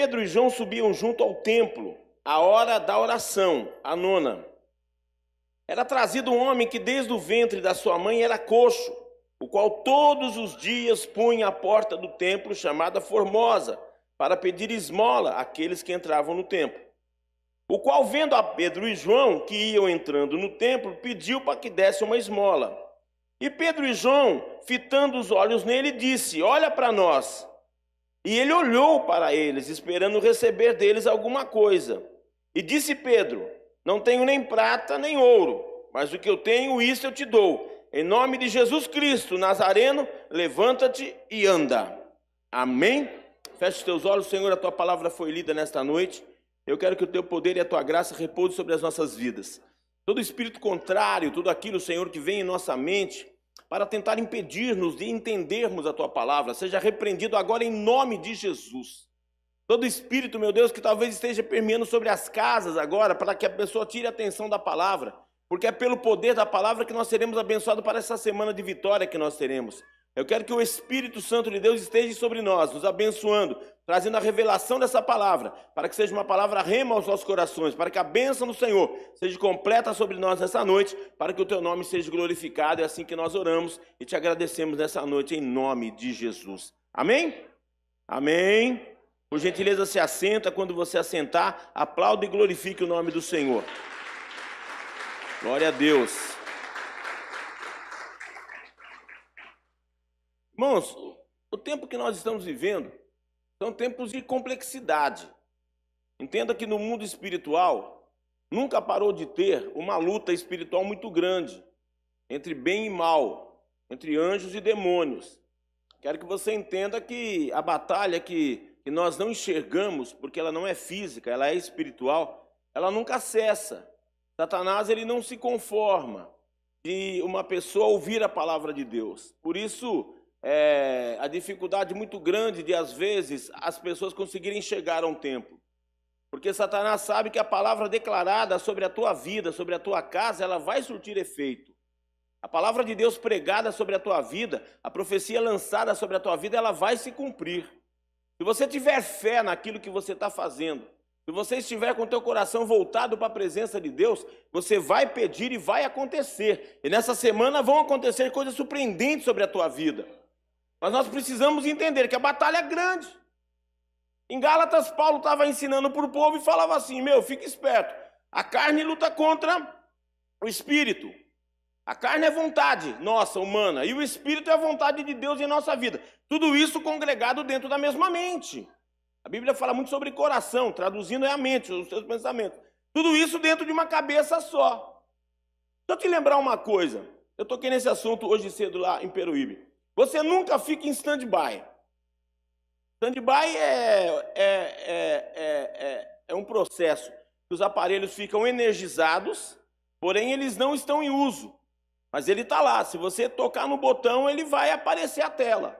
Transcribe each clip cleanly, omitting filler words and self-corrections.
Pedro e João subiam junto ao templo, à hora da oração, a nona. Era trazido um homem que desde o ventre da sua mãe era coxo, o qual todos os dias punha à porta do templo, chamada Formosa, para pedir esmola àqueles que entravam no templo. O qual, vendo a Pedro e João, que iam entrando no templo, pediu para que desse uma esmola. E Pedro e João, fitando os olhos nele, disse: olha para nós. E ele olhou para eles, esperando receber deles alguma coisa. E disse Pedro: não tenho nem prata nem ouro, mas o que eu tenho, isso eu te dou. Em nome de Jesus Cristo, Nazareno, levanta-te e anda. Amém? Feche os teus olhos, Senhor, a tua palavra foi lida nesta noite. Eu quero que o teu poder e a tua graça repousem sobre as nossas vidas. Todo espírito contrário, tudo aquilo, Senhor, que vem em nossa mente para tentar impedir-nos de entendermos a tua palavra, seja repreendido agora em nome de Jesus. Todo espírito, meu Deus, que talvez esteja permeando sobre as casas agora, para que a pessoa tire a atenção da palavra, porque é pelo poder da palavra que nós seremos abençoados para essa semana de vitória que nós teremos. Eu quero que o Espírito Santo de Deus esteja sobre nós, nos abençoando, trazendo a revelação dessa palavra, para que seja uma palavra rema aos nossos corações, para que a bênção do Senhor seja completa sobre nós nessa noite, para que o teu nome seja glorificado. É assim que nós oramos e te agradecemos nessa noite, em nome de Jesus. Amém? Amém. Por gentileza, se assenta. Quando você assentar, aplaude e glorifique o nome do Senhor. Glória a Deus. Irmãos, o tempo que nós estamos vivendo são tempos de complexidade. Entenda que no mundo espiritual nunca parou de ter uma luta espiritual muito grande entre bem e mal, entre anjos e demônios. Quero que você entenda que a batalha que nós não enxergamos, porque ela não é física, ela é espiritual, ela nunca cessa. Satanás, ele não se conforma de uma pessoa ouvir a palavra de Deus. Por isso, a dificuldade muito grande de, às vezes, as pessoas conseguirem chegar a um templo. Porque Satanás sabe que a palavra declarada sobre a tua vida, sobre a tua casa, ela vai surtir efeito. A palavra de Deus pregada sobre a tua vida, a profecia lançada sobre a tua vida, ela vai se cumprir. Se você tiver fé naquilo que você está fazendo, se você estiver com o teu coração voltado para a presença de Deus, você vai pedir e vai acontecer. E nessa semana vão acontecer coisas surpreendentes sobre a tua vida. Mas nós precisamos entender que a batalha é grande. Em Gálatas, Paulo estava ensinando para o povo e falava assim: fica esperto. A carne luta contra o espírito. A carne é vontade nossa, humana, e o espírito é a vontade de Deus em nossa vida. Tudo isso congregado dentro da mesma mente. A Bíblia fala muito sobre coração, traduzindo é a mente, os seus pensamentos. Tudo isso dentro de uma cabeça só. Deixa eu te lembrar uma coisa. Eu toquei nesse assunto hoje cedo lá em Peruíbe. Você nunca fica em stand-by. Stand-by é um processo que os aparelhos ficam energizados, porém eles não estão em uso. Mas ele está lá. Se você tocar no botão, ele vai aparecer a tela.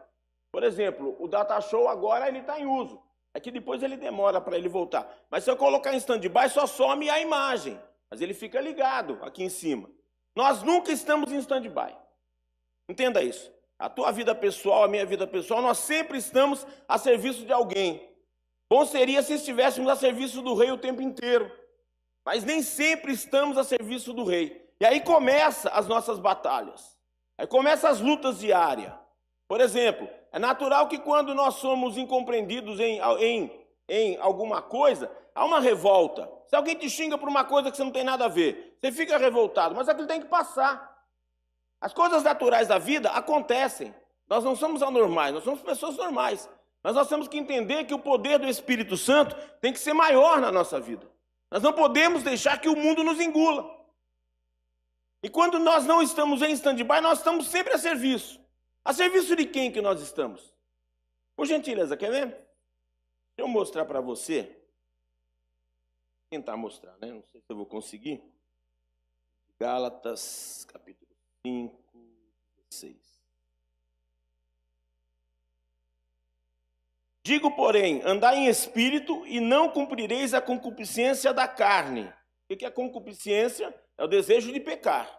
Por exemplo, o Datashow agora ele está em uso. É que depois ele demora para ele voltar. Mas se eu colocar em stand-by, só some a imagem. Mas ele fica ligado aqui em cima. Nós nunca estamos em stand-by. Entenda isso. A tua vida pessoal, a minha vida pessoal, nós sempre estamos a serviço de alguém. Bom seria se estivéssemos a serviço do rei o tempo inteiro. Mas nem sempre estamos a serviço do rei. E aí começam as nossas batalhas. Aí começam as lutas diárias. Por exemplo, é natural que quando nós somos incompreendidos em alguma coisa, há uma revolta. Se alguém te xinga por uma coisa que você não tem nada a ver, você fica revoltado, mas aquilo tem que passar. As coisas naturais da vida acontecem. Nós não somos anormais, nós somos pessoas normais. Mas nós temos que entender que o poder do Espírito Santo tem que ser maior na nossa vida. Nós não podemos deixar que o mundo nos engula. E quando nós não estamos em stand-by, nós estamos sempre a serviço. A serviço de quem que nós estamos? Por gentileza, quer ver? Deixa eu mostrar para você. Vou tentar mostrar, né? Não sei se eu vou conseguir. Gálatas, capítulo 5, 6. Digo, porém, andai em espírito e não cumprireis a concupiscência da carne. O que é concupiscência? É o desejo de pecar.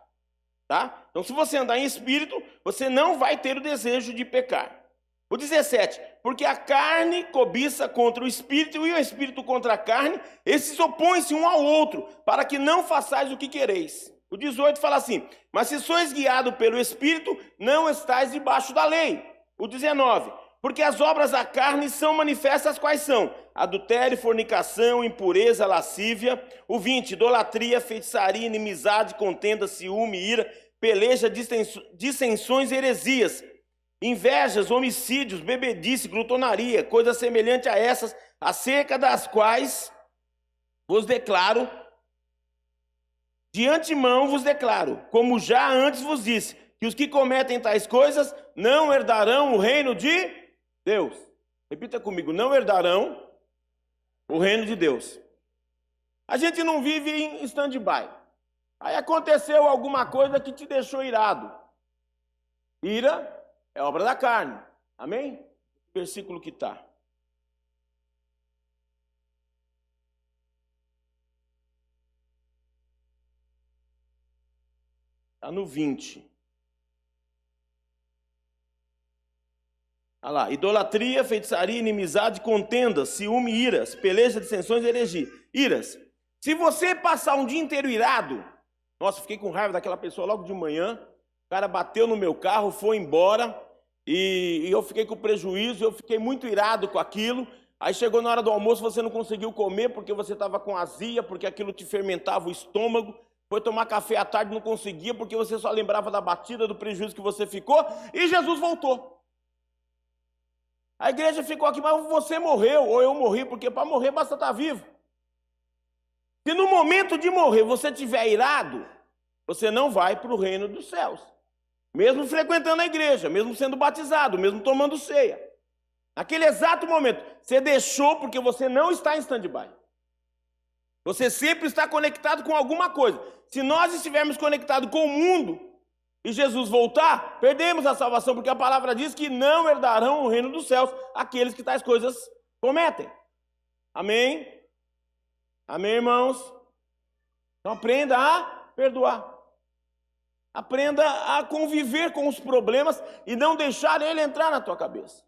Tá? Então, se você andar em espírito, você não vai ter o desejo de pecar. O 17, porque a carne cobiça contra o espírito e o espírito contra a carne, esses opõem-se um ao outro, para que não façais o que quereis. O 18 fala assim, mas se sois guiado pelo espírito, não estáis debaixo da lei. O 19, porque as obras da carne são manifestas quais são? Adultério, fornicação, impureza, lascívia. O 20, idolatria, feitiçaria, inimizade, contenda, ciúme, ira, peleja, dissensões, heresias, invejas, homicídios, bebedice, glutonaria, coisa semelhante a essas, acerca das quais vos declaro, de antemão vos declaro, como já antes vos disse, que os que cometem tais coisas não herdarão o reino de Deus. Repita comigo, não herdarão o reino de Deus. A gente não vive em stand-by. Aí aconteceu alguma coisa que te deixou irado. Ira é obra da carne. Amém? Versículo que está. Está no 20. Olha lá, idolatria, feitiçaria, inimizade, contenda, ciúme, iras, peleja, dissensões, heresia. Iras. Se você passar um dia inteiro irado, nossa, fiquei com raiva daquela pessoa logo de manhã, o cara bateu no meu carro, foi embora, e eu fiquei com prejuízo, eu fiquei muito irado com aquilo. Aí chegou na hora do almoço, você não conseguiu comer porque você estava com azia, porque aquilo te fermentava o estômago. Foi tomar café à tarde, não conseguia, porque você só lembrava da batida, do prejuízo que você ficou, e Jesus voltou. A igreja ficou aqui, mas você morreu, ou eu morri, porque para morrer basta estar vivo. Se no momento de morrer você estiver irado, você não vai para o reino dos céus. Mesmo frequentando a igreja, mesmo sendo batizado, mesmo tomando ceia. Naquele exato momento, você deixou porque você não está em stand-by. Você sempre está conectado com alguma coisa. Se nós estivermos conectados com o mundo e Jesus voltar, perdemos a salvação, porque a palavra diz que não herdarão o reino dos céus aqueles que tais coisas cometem. Amém? Amém, irmãos? Então aprenda a perdoar. Aprenda a conviver com os problemas e não deixar ele entrar na tua cabeça.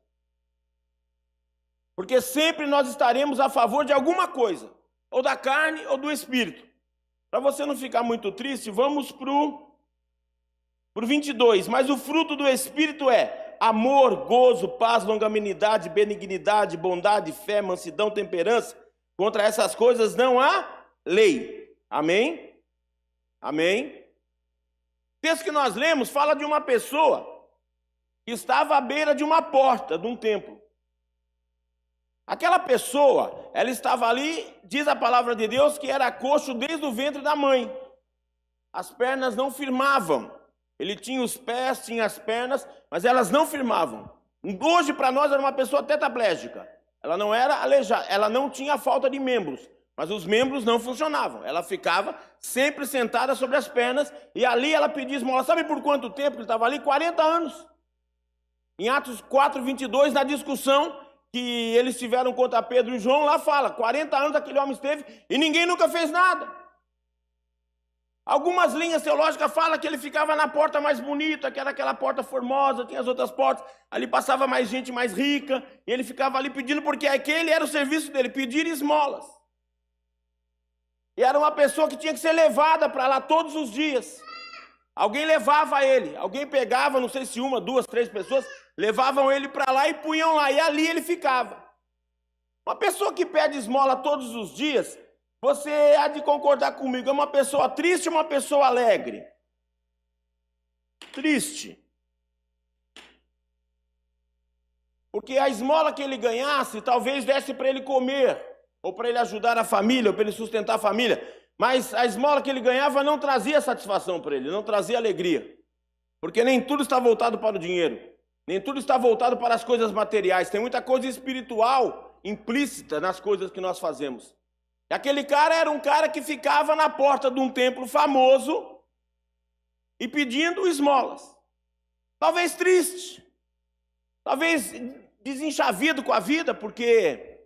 Porque sempre nós estaremos a favor de alguma coisa, ou da carne ou do espírito. Para você não ficar muito triste, vamos para o 22. Mas o fruto do espírito é amor, gozo, paz, longanimidade, benignidade, bondade, fé, mansidão, temperança. Contra essas coisas não há lei. Amém? Amém? O texto que nós lemos fala de uma pessoa que estava à beira de uma porta de um templo. Aquela pessoa, ela estava ali, diz a palavra de Deus, que era coxo desde o ventre da mãe. As pernas não firmavam. Ele tinha os pés, tinha as pernas, mas elas não firmavam. Hoje, para nós, era uma pessoa tetraplégica. Ela não era aleijada, ela não tinha falta de membros, mas os membros não funcionavam. Ela ficava sempre sentada sobre as pernas e ali ela pedia esmola. Sabe por quanto tempo ele estava ali? 40 anos. Em Atos 4:22, na discussão que eles tiveram contra Pedro e João, lá fala, 40 anos aquele homem esteve e ninguém nunca fez nada. Algumas linhas teológicas falam que ele ficava na porta mais bonita, que era aquela porta formosa, tinha as outras portas, ali passava mais gente mais rica, e ele ficava ali pedindo, porque aquele era o serviço dele, pedir esmolas. E era uma pessoa que tinha que ser levada para lá todos os dias. Alguém levava ele, alguém pegava, não sei se uma, duas, três pessoas, levavam ele para lá e punham lá, e ali ele ficava. Uma pessoa que pede esmola todos os dias, você há de concordar comigo, é uma pessoa triste ou uma pessoa alegre? Triste. Porque a esmola que ele ganhasse, talvez desse para ele comer, ou para ele ajudar a família, ou para ele sustentar a família. Mas a esmola que ele ganhava não trazia satisfação para ele, não trazia alegria. Porque nem tudo está voltado para o dinheiro, nem tudo está voltado para as coisas materiais. Tem muita coisa espiritual implícita nas coisas que nós fazemos. E aquele cara era um cara que ficava na porta de um templo famoso e pedindo esmolas. Talvez triste, talvez desenchavido com a vida, porque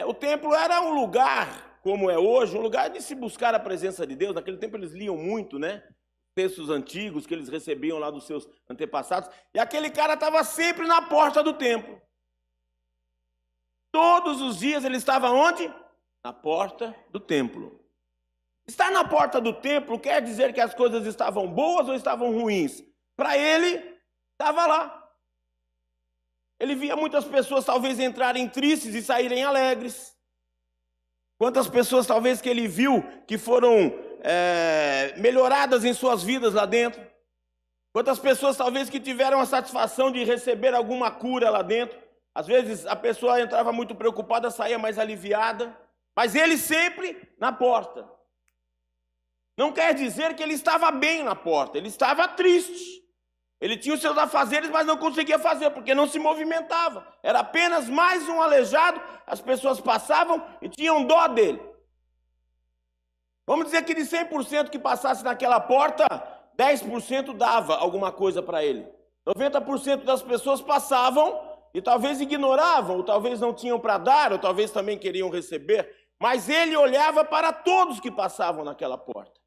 o templo era um lugar, como é hoje, um lugar de se buscar a presença de Deus. Naquele tempo eles liam muito, né? textos antigos que eles recebiam lá dos seus antepassados, e aquele cara estava sempre na porta do templo. Todos os dias ele estava onde? Na porta do templo. Estar na porta do templo quer dizer que as coisas estavam boas ou estavam ruins? Para ele, estava lá. Ele via muitas pessoas talvez entrarem tristes e saírem alegres. Quantas pessoas talvez que ele viu que foram melhoradas em suas vidas lá dentro. Quantas pessoas talvez que tiveram a satisfação de receber alguma cura lá dentro. Às vezes a pessoa entrava muito preocupada, saía mais aliviada. Mas ele sempre na porta. Não quer dizer que ele estava bem na porta, ele estava triste. Ele tinha os seus afazeres, mas não conseguia fazer, porque não se movimentava. Era apenas mais um aleijado, as pessoas passavam e tinham dó dele. Vamos dizer que de 100% que passasse naquela porta, 10% dava alguma coisa para ele. 90% das pessoas passavam e talvez ignoravam, ou talvez não tinham para dar, ou talvez também queriam receber. Mas ele olhava para todos que passavam naquela porta.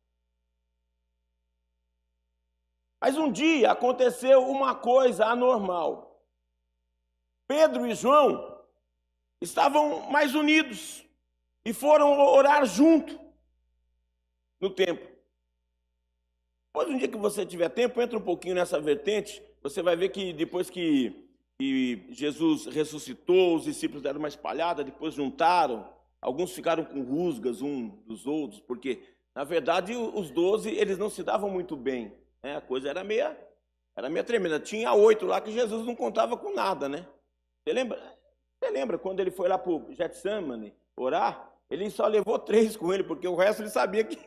Mas um dia aconteceu uma coisa anormal. Pedro e João estavam mais unidos e foram orar junto no templo. Depois, um dia que você tiver tempo, entra um pouquinho nessa vertente, você vai ver que depois que Jesus ressuscitou, os discípulos deram uma espalhada, depois juntaram, alguns ficaram com rusgas um dos outros, porque, na verdade, os 12, eles não se davam muito bem. A coisa era meia tremenda. Tinha 8 lá que Jesus não contava com nada, né? Você lembra quando ele foi lá para o Getsemane orar? Ele só levou 3 com ele, porque o resto ele sabia que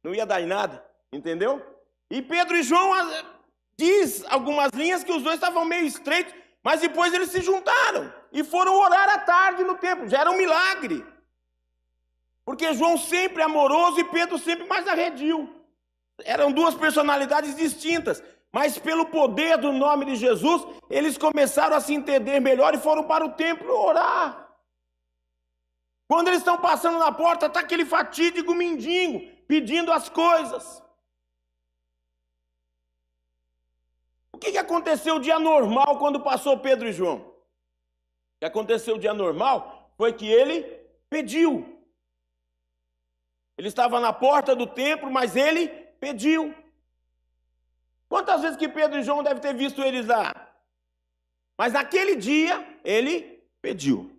não ia dar em nada, entendeu? E Pedro e João diz algumas linhas que os dois estavam meio estreitos, mas depois eles se juntaram e foram orar à tarde no templo. Já era um milagre. Porque João sempre amoroso e Pedro sempre mais arredio. Eram 2 personalidades distintas, mas pelo poder do nome de Jesus, eles começaram a se entender melhor e foram para o templo orar. Quando eles estão passando na porta, está aquele fatídico mendigo pedindo as coisas. O que aconteceu de anormal quando passou Pedro e João? O que aconteceu de anormal foi que ele pediu. Ele estava na porta do templo, mas ele pediu. Quantas vezes que Pedro e João devem ter visto eles lá? Mas naquele dia, ele pediu.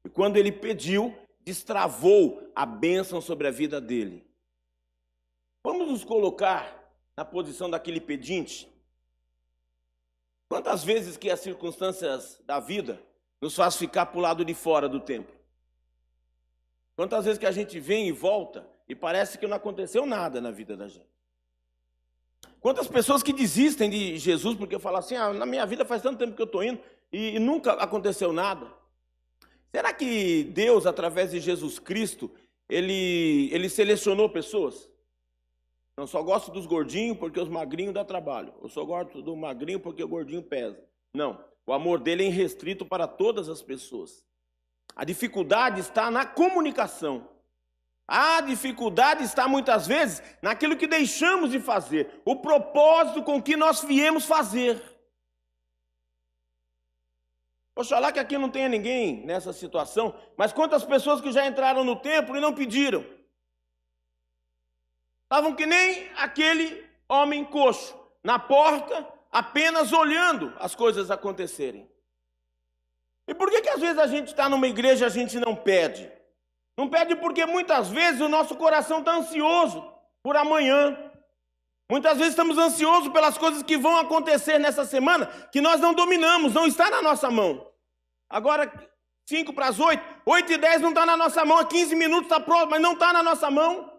E quando ele pediu, destravou a bênção sobre a vida dele. Vamos nos colocar na posição daquele pedinte? Quantas vezes que as circunstâncias da vida nos faz ficar para o lado de fora do templo? Quantas vezes que a gente vem e volta e parece que não aconteceu nada na vida da gente? Quantas pessoas que desistem de Jesus porque falam assim, na minha vida faz tanto tempo que eu estou indo e nunca aconteceu nada. Será que Deus, através de Jesus Cristo, ele selecionou pessoas? Não, só gosto dos gordinhos porque os magrinhos dá trabalho. Eu só gosto do magrinho porque o gordinho pesa. Não, o amor dele é irrestrito para todas as pessoas. A dificuldade está na comunicação. A dificuldade está muitas vezes naquilo que deixamos de fazer, o propósito com que nós viemos fazer. Oxalá que aqui não tenha ninguém nessa situação, mas quantas pessoas que já entraram no templo e não pediram? Estavam que nem aquele homem coxo, na porta, apenas olhando as coisas acontecerem. E por que às vezes a gente está numa igreja e a gente não pede? Não pede porque muitas vezes o nosso coração está ansioso por amanhã. Muitas vezes estamos ansiosos pelas coisas que vão acontecer nessa semana, que nós não dominamos, não está na nossa mão. Agora, 5 para as 8, 8h10 não está na nossa mão, 15 minutos está pronto, mas não está na nossa mão.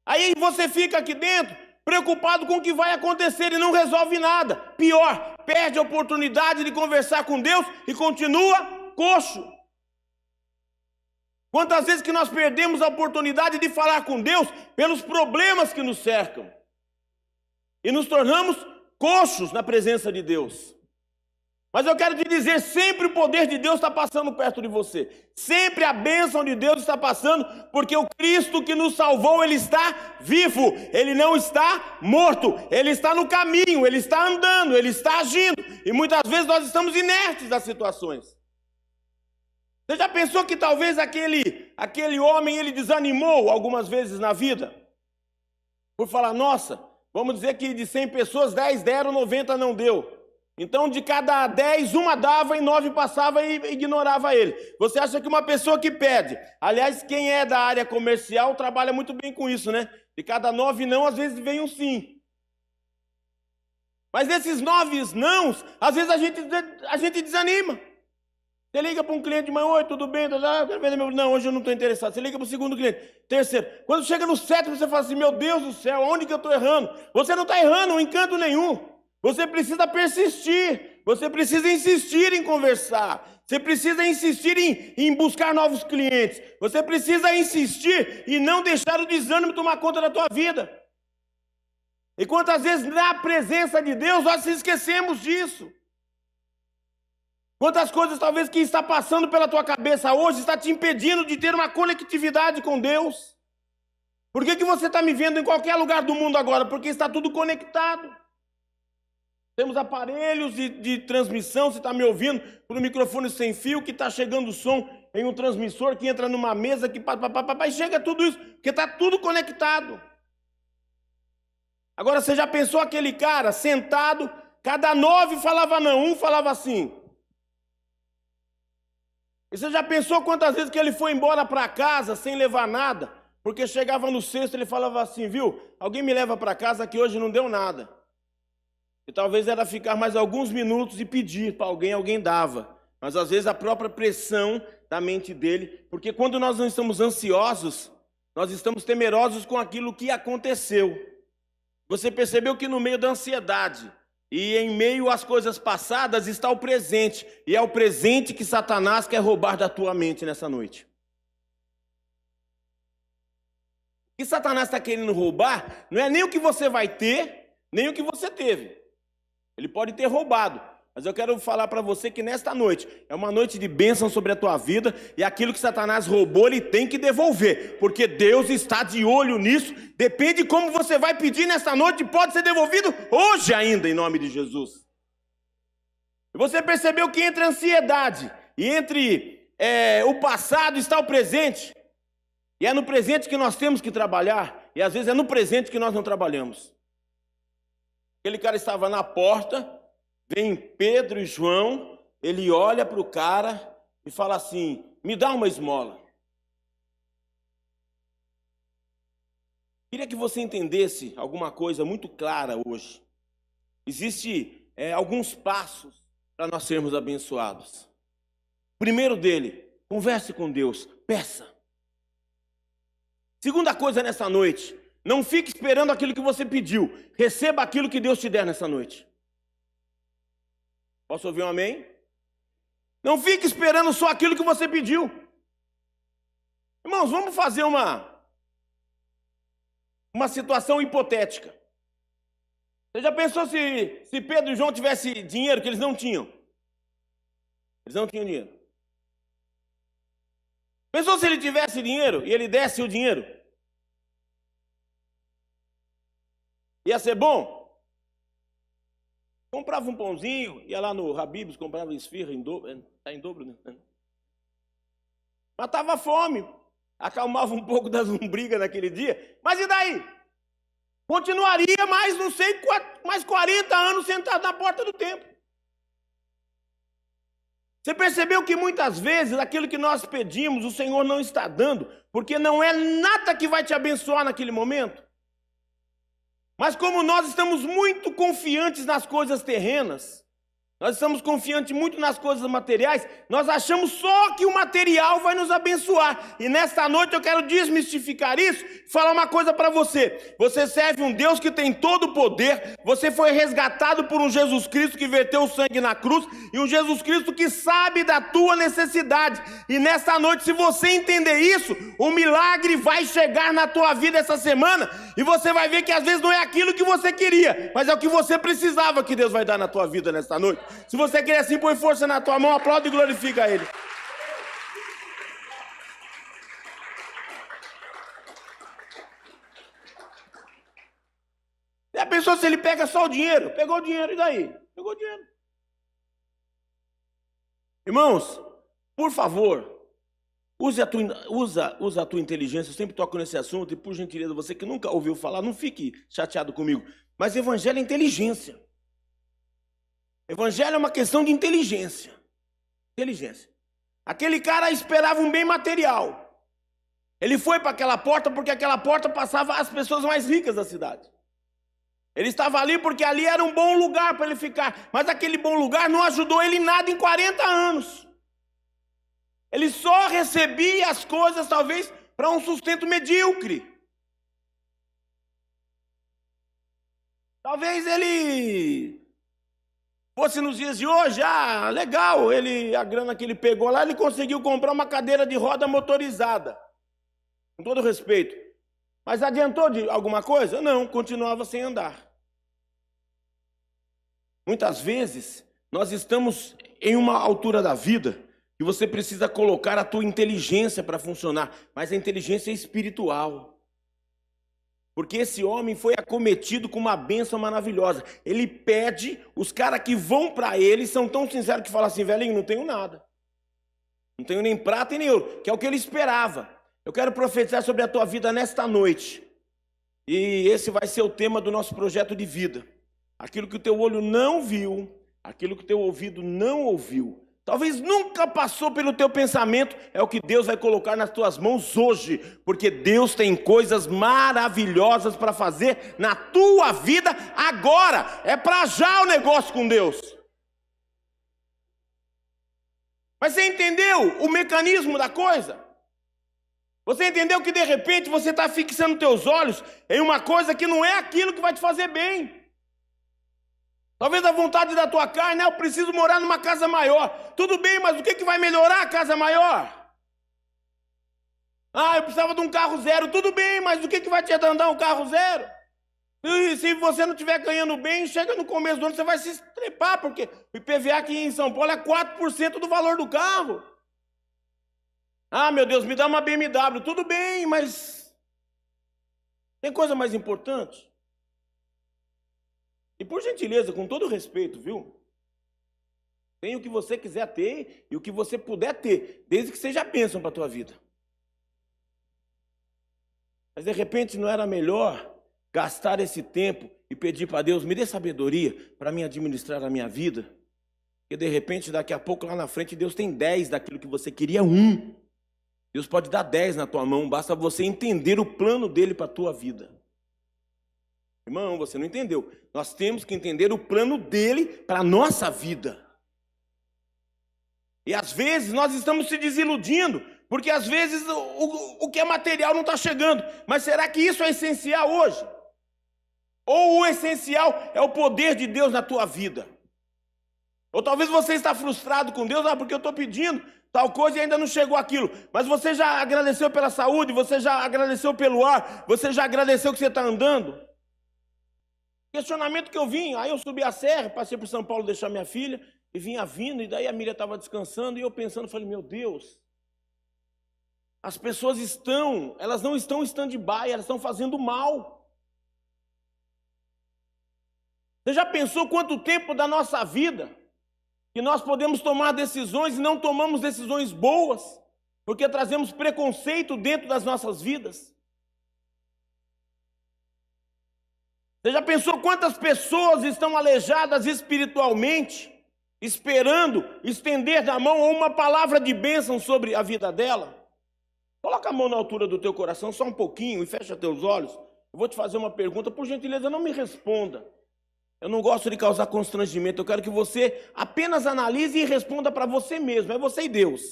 Aí você fica aqui dentro, preocupado com o que vai acontecer e não resolve nada. Pior, perde a oportunidade de conversar com Deus e continua coxo. Quantas vezes que nós perdemos a oportunidade de falar com Deus pelos problemas que nos cercam e nos tornamos coxos na presença de Deus. Mas eu quero te dizer, sempre o poder de Deus está passando perto de você. Sempre a bênção de Deus está passando, porque o Cristo que nos salvou, Ele está vivo. Ele não está morto. Ele está no caminho, Ele está andando, Ele está agindo. E muitas vezes nós estamos inertes das situações. Você já pensou que talvez aquele homem, ele desanimou algumas vezes na vida? Por falar, nossa, vamos dizer que de 100 pessoas, 10 deram, 90 não deu. Então, de cada 10, uma dava e 9 passava e ignorava ele. Você acha que uma pessoa que pede... Aliás, quem é da área comercial trabalha muito bem com isso, né? De cada 9 não, às vezes vem um sim. Mas esses 9 nãos, às vezes a gente desanima. Você liga para um cliente de manhã, oi, tudo bem? Não, hoje eu não estou interessado. Você liga para o segundo cliente, terceiro. Quando chega no 7º, você fala assim, meu Deus do céu, onde que eu estou errando? Você não está errando, em canto nenhum. Você precisa persistir, você precisa insistir em conversar, você precisa insistir em buscar novos clientes, você precisa insistir e não deixar o desânimo tomar conta da tua vida. E quantas vezes na presença de Deus nós esquecemos disso? Quantas coisas talvez que está passando pela tua cabeça hoje está te impedindo de ter uma conectividade com Deus? Por que você está me vendo em qualquer lugar do mundo agora? Porque está tudo conectado. Temos aparelhos de transmissão, você está me ouvindo por um microfone sem fio, que está chegando o som em um transmissor, que entra numa mesa, que e chega tudo isso, porque está tudo conectado. Agora, você já pensou aquele cara sentado, cada 9 falava não, um falava assim. E você já pensou quantas vezes que ele foi embora para casa sem levar nada? Porque chegava no sexto, ele falava assim, viu, alguém me leva para casa que hoje não deu nada. E talvez era ficar mais alguns minutos e pedir para alguém dava. Mas às vezes a própria pressão da mente dele, porque quando nós não estamos ansiosos, nós estamos temerosos com aquilo que aconteceu. Você percebeu que no meio da ansiedade e em meio às coisas passadas está o presente, e é o presente que Satanás quer roubar da tua mente nessa noite. O que Satanás está querendo roubar não é nem o que você vai ter, nem o que você teve. Ele pode ter roubado, mas eu quero falar para você que nesta noite é uma noite de bênção sobre a tua vida, e aquilo que Satanás roubou, ele tem que devolver, porque Deus está de olho nisso. Depende de como você vai pedir nesta noite, pode ser devolvido hoje ainda, em nome de Jesus. E você percebeu que entre a ansiedade e entre o passado está o presente, e é no presente que nós temos que trabalhar, e às vezes é no presente que nós não trabalhamos. Aquele cara estava na porta, vem Pedro e João, ele olha para o cara e fala assim, me dá uma esmola. Queria que você entendesse alguma coisa muito clara hoje. Existem alguns passos para nós sermos abençoados. Primeiro dele, converse com Deus, peça. Segunda coisa nessa noite, não fique esperando aquilo que você pediu. Receba aquilo que Deus te der nessa noite. Posso ouvir um amém? Não fique esperando só aquilo que você pediu. Irmãos, vamos fazer uma situação hipotética. Você já pensou se Pedro e João tivessem dinheiro que eles não tinham? Eles não tinham dinheiro. Pensou se ele tivesse dinheiro e ele desse o dinheiro? Ia ser bom? Comprava um pãozinho, ia lá no Habib's, comprava esfirra em dobro, está em dobro, né? Matava a fome, acalmava um pouco das lombrigas naquele dia, mas e daí? Continuaria mais, não sei, mais 40 anos sentado na porta do templo. Você percebeu que muitas vezes aquilo que nós pedimos, o Senhor não está dando, porque não é nada que vai te abençoar naquele momento? Mas como nós estamos muito confiantes nas coisas terrenas, nós estamos confiantes muito nas coisas materiais, nós achamos só que o material vai nos abençoar. E nesta noite eu quero desmistificar isso e falar uma coisa para você. Você serve um Deus que tem todo o poder, você foi resgatado por um Jesus Cristo que verteu o sangue na cruz, e um Jesus Cristo que sabe da tua necessidade. E nesta noite, se você entender isso, o milagre vai chegar na tua vida essa semana, e você vai ver que às vezes não é aquilo que você queria, mas é o que você precisava que Deus vai dar na tua vida nesta noite. Se você quer assim, põe força na tua mão, aplaude e glorifica Ele. E a pessoa, se ele pega só o dinheiro, pegou o dinheiro, e daí? Pegou o dinheiro. Irmãos, por favor, usa a tua inteligência. Eu sempre toco nesse assunto, e por gentileza, você que nunca ouviu falar, não fique chateado comigo. Mas evangelho é inteligência. Evangelho é uma questão de inteligência. Inteligência. Aquele cara esperava um bem material. Ele foi para aquela porta porque aquela porta passava as pessoas mais ricas da cidade. Ele estava ali porque ali era um bom lugar para ele ficar. Mas aquele bom lugar não ajudou ele em nada em 40 anos. Ele só recebia as coisas, talvez, para um sustento medíocre. Talvez ele fosse nos dias de hoje, legal, a grana que ele pegou lá, ele conseguiu comprar uma cadeira de roda motorizada. Com todo respeito. Mas adiantou de alguma coisa? Não, continuava sem andar. Muitas vezes, nós estamos em uma altura da vida que você precisa colocar a tua inteligência para funcionar, mas a inteligência é espiritual. Porque esse homem foi acometido com uma bênção maravilhosa. Ele pede, os caras que vão para ele são tão sinceros que falam assim, velhinho, não tenho nada. Não tenho nem prata e nem ouro, que é o que ele esperava. Eu quero profetizar sobre a tua vida nesta noite. E esse vai ser o tema do nosso projeto de vida. Aquilo que o teu olho não viu, aquilo que o teu ouvido não ouviu, talvez nunca passou pelo teu pensamento, é o que Deus vai colocar nas tuas mãos hoje. Porque Deus tem coisas maravilhosas para fazer na tua vida agora. É para já o negócio com Deus. Mas você entendeu o mecanismo da coisa? Você entendeu que de repente você está fixando teus olhos em uma coisa que não é aquilo que vai te fazer bem. Talvez a vontade da tua carne, eu preciso morar numa casa maior. Tudo bem, mas o que vai melhorar a casa maior? Eu precisava de um carro zero. Tudo bem, mas o que vai te dar um carro zero? E se você não estiver ganhando bem, chega no começo do ano, você vai se estrepar, porque o IPVA aqui em São Paulo é 4% do valor do carro. Meu Deus, me dá uma BMW. Tudo bem, mas tem coisa mais importante? E por gentileza, com todo respeito, viu? Tem o que você quiser ter e o que você puder ter, desde que seja bênção para a tua vida. Mas de repente não era melhor gastar esse tempo e pedir para Deus, me dê sabedoria para mim administrar a minha vida? Porque de repente, daqui a pouco, lá na frente, Deus tem 10 daquilo que você queria 1. Deus pode dar 10 na tua mão, basta você entender o plano dele para a tua vida. Irmão, você não entendeu. Nós temos que entender o plano dele para a nossa vida. E às vezes nós estamos se desiludindo, porque às vezes o que é material não está chegando. Mas será que isso é essencial hoje? Ou o essencial é o poder de Deus na tua vida? Ou talvez você está frustrado com Deus, porque eu estou pedindo tal coisa e ainda não chegou aquilo. Mas você já agradeceu pela saúde, você já agradeceu pelo ar, você já agradeceu que você está andando? Questionamento que eu vim, aí eu subi a serra, passei por São Paulo deixar minha filha, e vinha vindo, e daí a Miriam estava descansando, e eu pensando, falei, meu Deus, as pessoas elas não estão em stand-by, elas estão fazendo mal. Você já pensou quanto tempo da nossa vida que nós podemos tomar decisões e não tomamos decisões boas, porque trazemos preconceito dentro das nossas vidas? Você já pensou quantas pessoas estão aleijadas espiritualmente, esperando estender a mão ou uma palavra de bênção sobre a vida dela? Coloca a mão na altura do teu coração só um pouquinho e fecha teus olhos. Eu vou te fazer uma pergunta, por gentileza, não me responda. Eu não gosto de causar constrangimento, eu quero que você apenas analise e responda para você mesmo, é você e Deus.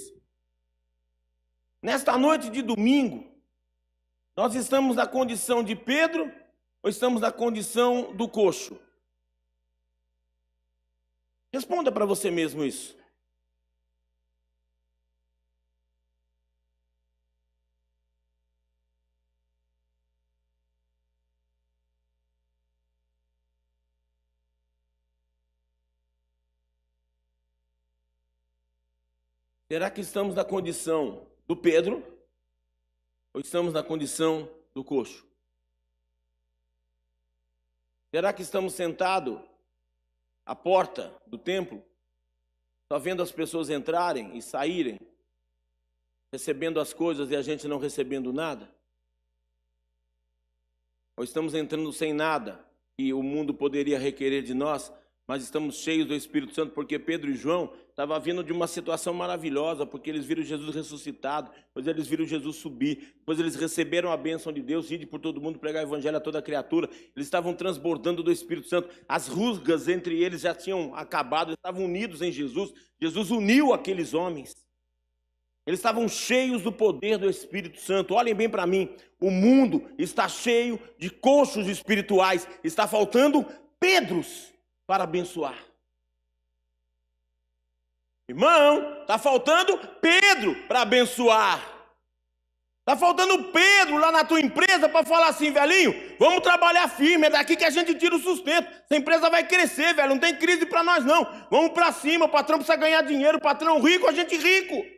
Nesta noite de domingo, nós estamos na condição de Pedro ou estamos na condição do coxo? Responda para você mesmo isso. Será que estamos na condição do Pedro ou estamos na condição do coxo? Será que estamos sentados à porta do templo, só vendo as pessoas entrarem e saírem, recebendo as coisas e a gente não recebendo nada? Ou estamos entrando sem nada e o mundo poderia requerer de nós, mas estamos cheios do Espírito Santo, porque Pedro e João estavam vindo de uma situação maravilhosa, porque eles viram Jesus ressuscitado, depois eles viram Jesus subir, depois eles receberam a bênção de Deus, ir por todo mundo, pregar o evangelho a toda criatura. Eles estavam transbordando do Espírito Santo, as rusgas entre eles já tinham acabado, eles estavam unidos em Jesus. Jesus uniu aqueles homens. Eles estavam cheios do poder do Espírito Santo. Olhem bem para mim, o mundo está cheio de coxos espirituais, está faltando Pedros para abençoar. Irmão, está faltando Pedro para abençoar. Está faltando Pedro lá na tua empresa para falar assim: velhinho, vamos trabalhar firme, é daqui que a gente tira o sustento. Essa empresa vai crescer, velho, não tem crise para nós não. Vamos para cima, o patrão precisa ganhar dinheiro, o patrão rico, a gente rico.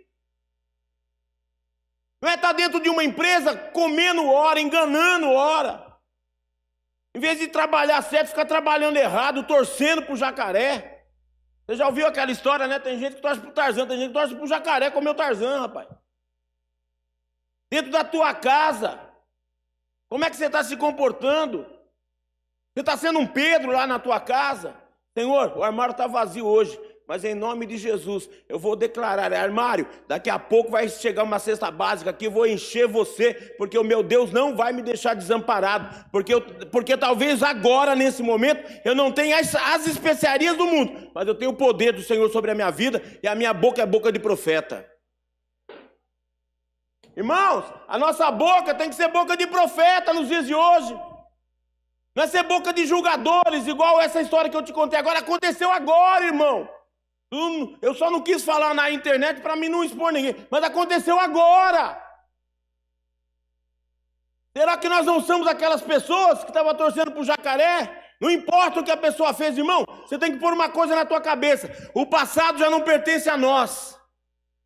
Não é estar dentro de uma empresa comendo hora, enganando hora. Em vez de trabalhar certo, ficar trabalhando errado, torcendo pro jacaré. Você já ouviu aquela história, né? Tem gente que torce pro Tarzan, tem gente que torce pro jacaré comer o Tarzan, rapaz. Dentro da tua casa, como é que você está se comportando? Você está sendo um Pedro lá na tua casa? Senhor, o armário está vazio hoje, mas em nome de Jesus, eu vou declarar: armário, daqui a pouco vai chegar uma cesta básica aqui, eu vou encher você, porque o meu Deus não vai me deixar desamparado, porque talvez agora, nesse momento, eu não tenha as especiarias do mundo, mas eu tenho o poder do Senhor sobre a minha vida, e a minha boca é boca de profeta. Irmãos, a nossa boca tem que ser boca de profeta nos dias de hoje. Não é ser boca de julgadores, igual essa história que eu te contei agora. Aconteceu agora, irmão. Eu só não quis falar na internet para mim não expor ninguém, mas aconteceu agora. Será que nós não somos aquelas pessoas que estavam torcendo para o jacaré? Não importa o que a pessoa fez, irmão, você tem que pôr uma coisa na tua cabeça: o passado já não pertence a nós.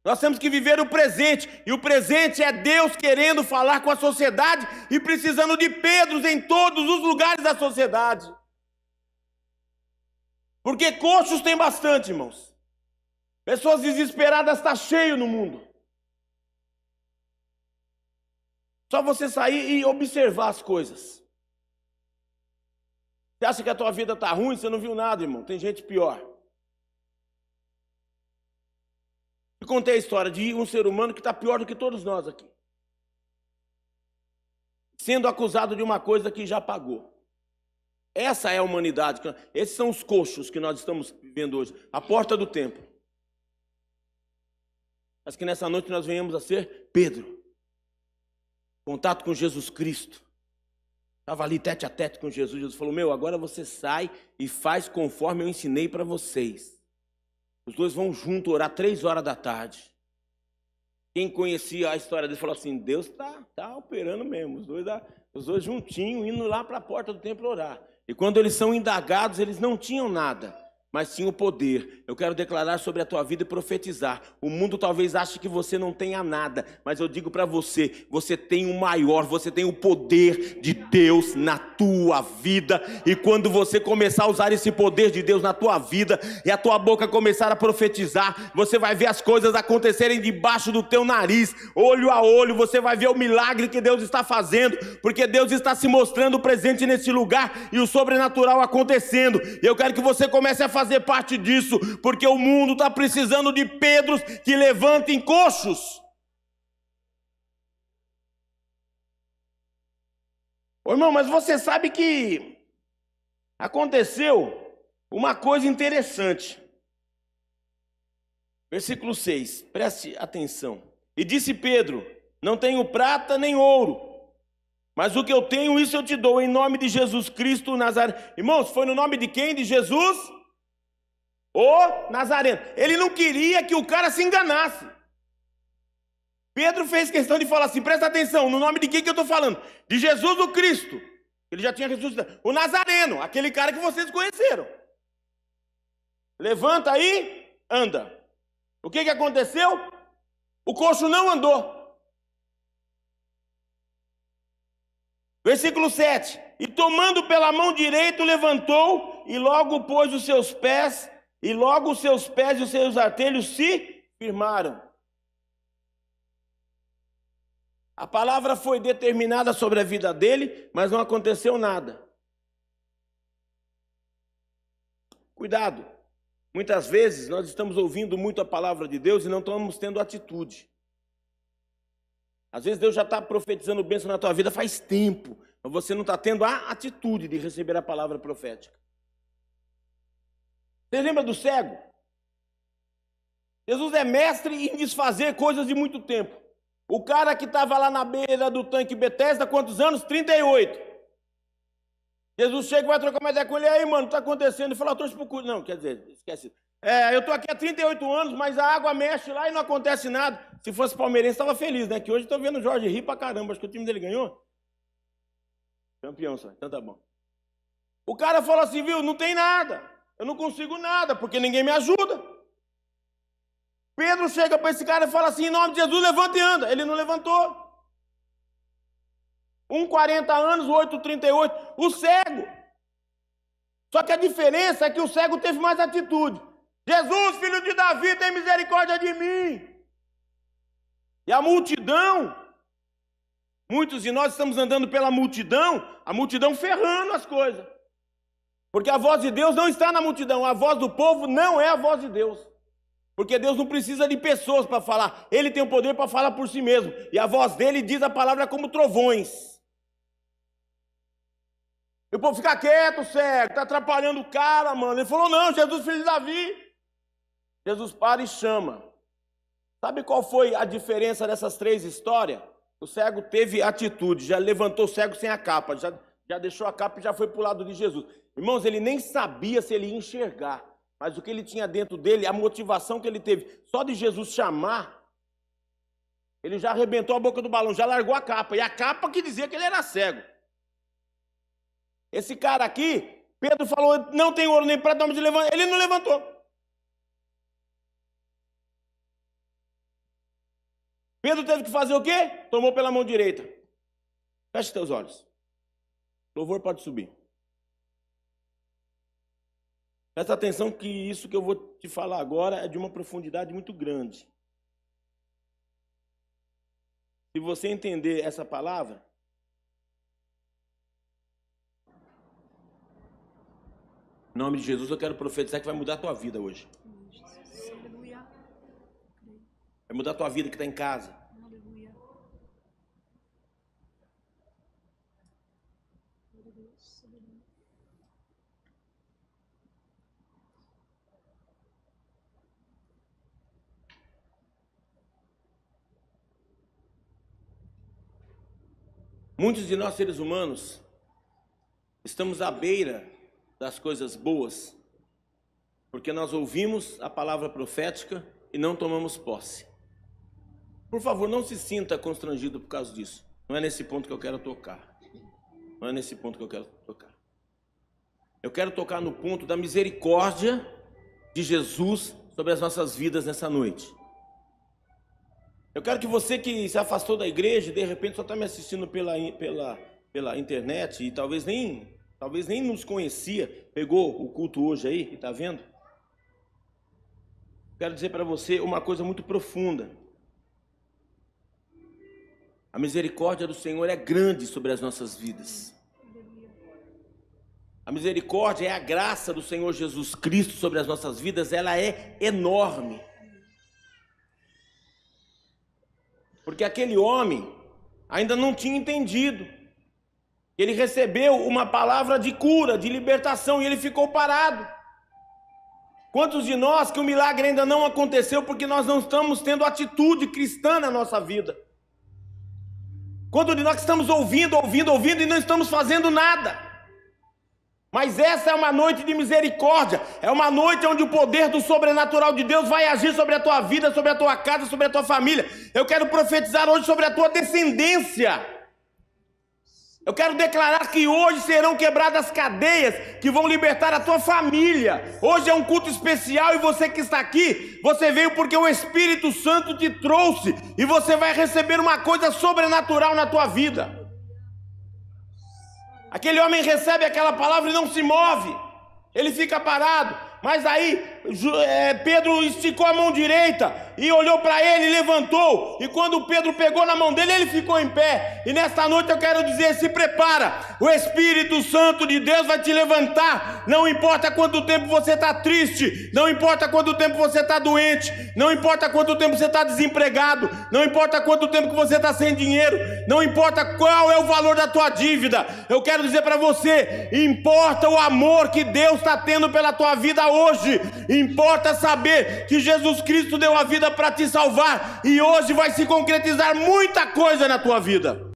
Nós temos que viver o presente, e o presente é Deus querendo falar com a sociedade e precisando de Pedros em todos os lugares da sociedade. Porque coxos tem bastante, irmãos. Pessoas desesperadas está cheio no mundo. Só você sair e observar as coisas. Você acha que a tua vida está ruim? Você não viu nada, irmão. Tem gente pior. Eu contei a história de um ser humano que está pior do que todos nós aqui. Sendo acusado de uma coisa que já pagou. Essa é a humanidade. Esses são os coxos que nós estamos vivendo hoje. A porta do templo. Mas que nessa noite nós venhamos a ser Pedro. Contato com Jesus Cristo. Estava ali tete a tete com Jesus. Jesus falou: meu, agora você sai e faz conforme eu ensinei para vocês. Os dois vão junto orar 3 horas da tarde. Quem conhecia a história dele falou assim: Deus tá operando mesmo. Os dois juntinhos, indo lá para a porta do templo orar. E quando eles são indagados, eles não tinham nada, mas tinham poder. Eu quero declarar sobre a tua vida e profetizar. O mundo talvez ache que você não tenha nada, mas eu digo para você, você tem o maior, você tem o poder de Deus na tua vida. E quando você começar a usar esse poder de Deus na tua vida, e a tua boca começar a profetizar, você vai ver as coisas acontecerem debaixo do teu nariz, olho a olho. Você vai ver o milagre que Deus está fazendo, porque Deus está se mostrando presente nesse lugar, e o sobrenatural acontecendo. E eu quero que você comece a fazer parte disso, porque o mundo está precisando de Pedros que levantem coxos. Ô, irmão, mas você sabe que aconteceu uma coisa interessante. Versículo 6, preste atenção. E disse Pedro: não tenho prata nem ouro, mas o que eu tenho, isso eu te dou, em nome de Jesus Cristo Nazareno. Irmãos, foi no nome de quem? De Jesus, o Nazareno. Ele não queria que o cara se enganasse. Pedro fez questão de falar assim: presta atenção, no nome de quem que eu estou falando? De Jesus o Cristo. Ele já tinha ressuscitado. O Nazareno, aquele cara que vocês conheceram. Levanta aí, anda. O que aconteceu? O coxo não andou. Versículo 7. E tomando pela mão direita, levantou, e logo pôs os seus pés, e logo os seus pés e os seus artelhos se firmaram. A palavra foi determinada sobre a vida dele, mas não aconteceu nada. Cuidado. Muitas vezes nós estamos ouvindo muito a palavra de Deus e não estamos tendo atitude. Às vezes Deus já está profetizando bênção na tua vida faz tempo, mas você não está tendo a atitude de receber a palavra profética. Você lembra do cego? Jesus é mestre em desfazer coisas de muito tempo. O cara que estava lá na beira do tanque Betesda, quantos anos? 38. Jesus chega e vai trocar uma ideia com ele. E aí, mano, o que está acontecendo? Ele fala, eu torço pro cu. Não, quer dizer, esquece. Eu estou aqui há 38 anos, mas a água mexe lá e não acontece nada. Se fosse palmeirense, estava feliz, né? Que hoje estou vendo o Jorge rir pra caramba. Acho que o time dele ganhou. Campeão, só. Então tá bom. O cara fala assim, viu, não tem nada. Eu não consigo nada, porque ninguém me ajuda. Pedro chega para esse cara e fala assim, em nome de Jesus, levanta e anda. Ele não levantou. 40 anos, o outro 38. O cego. Só que a diferença é que o cego teve mais atitude. Jesus, filho de Davi, tem misericórdia de mim. E a multidão, muitos de nós estamos andando pela multidão, a multidão ferrando as coisas. Porque a voz de Deus não está na multidão, a voz do povo não é a voz de Deus. Porque Deus não precisa de pessoas para falar, Ele tem o poder para falar por si mesmo. E a voz dele diz a palavra como trovões. E o povo fica quieto, cego, está atrapalhando o cara, mano. Ele falou, não, Jesus, filho de Davi. Jesus para e chama. Sabe qual foi a diferença dessas três histórias? O cego teve atitude, já levantou o cego sem a capa, já deixou a capa e já foi para o lado de Jesus. Irmãos, ele nem sabia se ele ia enxergar, mas o que ele tinha dentro dele, a motivação que ele teve, só de Jesus chamar, ele já arrebentou a boca do balão, já largou a capa, e a capa que dizia que ele era cego. Esse cara aqui, Pedro falou, não tem ouro nem prata, mas ele não levantou. Pedro teve que fazer o quê? Tomou pela mão direita. Feche teus olhos. Louvor pode subir. Presta atenção que isso que eu vou te falar agora é de uma profundidade muito grande. Se você entender essa palavra, em nome de Jesus eu quero profetizar que vai mudar a tua vida hoje. Vai mudar a tua vida que está em casa. Muitos de nós, seres humanos, estamos à beira das coisas boas, porque nós ouvimos a palavra profética e não tomamos posse. Por favor, não se sinta constrangido por causa disso. Não é nesse ponto que eu quero tocar. Não é nesse ponto que eu quero tocar. Eu quero tocar no ponto da misericórdia de Jesus sobre as nossas vidas nessa noite. Eu quero que você que se afastou da igreja, de repente só está me assistindo pela internet e talvez nem nos conhecia, pegou o culto hoje aí e está vendo? Quero dizer para você uma coisa muito profunda. A misericórdia do Senhor é grande sobre as nossas vidas. A misericórdia é a graça do Senhor Jesus Cristo sobre as nossas vidas, ela é enorme. Porque aquele homem ainda não tinha entendido. Ele recebeu uma palavra de cura, de libertação, e ele ficou parado. Quantos de nós que o milagre ainda não aconteceu porque nós não estamos tendo atitude cristã na nossa vida? Quantos de nós estamos ouvindo e não estamos fazendo nada? Mas essa é uma noite de misericórdia, é uma noite onde o poder do sobrenatural de Deus vai agir sobre a tua vida, sobre a tua casa, sobre a tua família. Eu quero profetizar hoje sobre a tua descendência. Eu quero declarar que hoje serão quebradas cadeias que vão libertar a tua família. Hoje é um culto especial e você que está aqui, você veio porque o Espírito Santo te trouxe e você vai receber uma coisa sobrenatural na tua vida. Aquele homem recebe aquela palavra e não se move, ele fica parado. Mas aí Pedro esticou a mão direita e olhou para ele e levantou. E quando Pedro pegou na mão dele, ele ficou em pé. E nesta noite eu quero dizer, se prepara. O Espírito Santo de Deus vai te levantar. Não importa quanto tempo você está triste. Não importa quanto tempo você está doente. Não importa quanto tempo você está desempregado. Não importa quanto tempo que você está sem dinheiro. Não importa qual é o valor da tua dívida. Eu quero dizer para você, importa o amor que Deus está tendo pela tua vida hoje. Importa saber que Jesus Cristo deu a vida para te salvar e hoje vai se concretizar muita coisa na tua vida.